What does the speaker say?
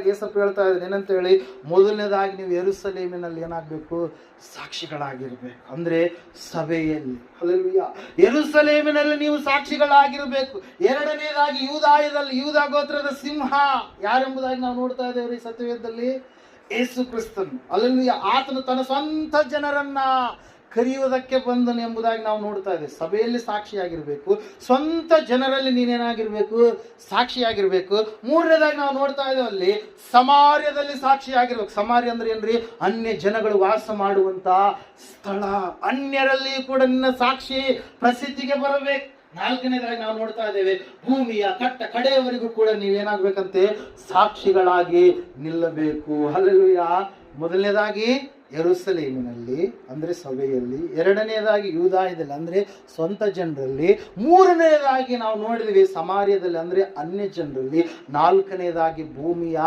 ಯೇಸಪ್ಪ ಹೇಳ್ತಾ ಇದ್ದಾರೆ ಏನಂತ ಹೇಳಿ, ಮೊದಲನೇದಾಗಿ ನೀವು ಯೆರೂಸಲೇಮಿನಲ್ಲಿ ಏನಾಗಬೇಕು, ಸಾಕ್ಷಿಗಳಾಗಿರ್ಬೇಕು. ಅಂದ್ರೆ ಸಭೆಯಲ್ಲಿ. ಹಲ್ಲೆಲೂಯಾ. ಯೆರೂಸಲೇಮಿನಲ್ಲಿ ನೀವು ಸಾಕ್ಷಿಗಳಾಗಿರ್ಬೇಕು. ಎರಡನೇದಾಗಿ ಯೂದಾಯದಲ್ಲಿ, ಯೂದ ಗೋತ್ರದ ಸಿಂಹ ಯಾರೆಂಬುದಾಗಿ ನಾವು ನೋಡ್ತಾ ಇದ್ದೇವೆ ಈ ಸತ್ಯವೇದದಲ್ಲಿ, ಯೇಸು ಕ್ರಿಸ್ತನು. ಹಲ್ಲೆಲೂಯಾ. ಆತನು ತನ್ನ ಸ್ವಂತ ಜನರನ್ನ ಕರೆಯುವುದಕ್ಕೆ ಬಂದನು ಎಂಬುದಾಗಿ ನಾವು ನೋಡ್ತಾ ಇದ್ದೇವೆ. ಸಭೆಯಲ್ಲಿ ಸಾಕ್ಷಿಯಾಗಿರ್ಬೇಕು, ಸ್ವಂತ ಜನರಲ್ಲಿ ನೀನೇನಾಗಿರ್ಬೇಕು, ಸಾಕ್ಷಿಯಾಗಿರ್ಬೇಕು. ಮೂರನೇದಾಗಿ ನಾವು ನೋಡ್ತಾ ಇದ್ದೇವೆ ಅಲ್ಲಿ ಸಮಾರ್ಯದಲ್ಲಿ ಸಾಕ್ಷಿಯಾಗಿರ್ಬೇಕು. ಸಮಾರ್ಯ ಅಂದ್ರೆ ಏನ್ರಿ, ಅನ್ಯ ಜನಗಳು ವಾಸ ಮಾಡುವಂತ ಸ್ಥಳ. ಅನ್ಯರಲ್ಲಿ ಕೂಡ ನಿನ್ನ ಸಾಕ್ಷಿ ಪ್ರಸಿದ್ಧಿಗೆ ಬರಬೇಕು. ನಾಲ್ಕನೇದಾಗಿ ನಾವು ನೋಡ್ತಾ ಇದ್ದೇವೆ, ಭೂಮಿಯ ಕಡೆಯವರೆಗೂ ಕೂಡ ನೀವೇನಾಗ್ಬೇಕಂತೆ, ಸಾಕ್ಷಿಗಳಾಗಿ ನಿಲ್ಲಬೇಕು. ಹಲ್ಲೆಲೂಯಾ. ಮೊದಲನೇದಾಗಿ ಯೆರೂಸಲೇಮಿನಲ್ಲಿ ಅಂದ್ರೆ ಸಭೆಯಲ್ಲಿ, ಎರಡನೇದಾಗಿ ಯೂದಾಯದಲ್ಲಿ ಅಂದ್ರೆ ಸ್ವಂತ ಜನರಲ್ಲಿ, ಮೂರನೇದಾಗಿ ನಾವು ನೋಡಿದ್ವಿ ಸಮಾರ್ಯದಲ್ಲಿ ಅಂದ್ರೆ ಅನ್ಯ ಜನರಲ್ಲಿ, ನಾಲ್ಕನೇದಾಗಿ ಭೂಮಿಯ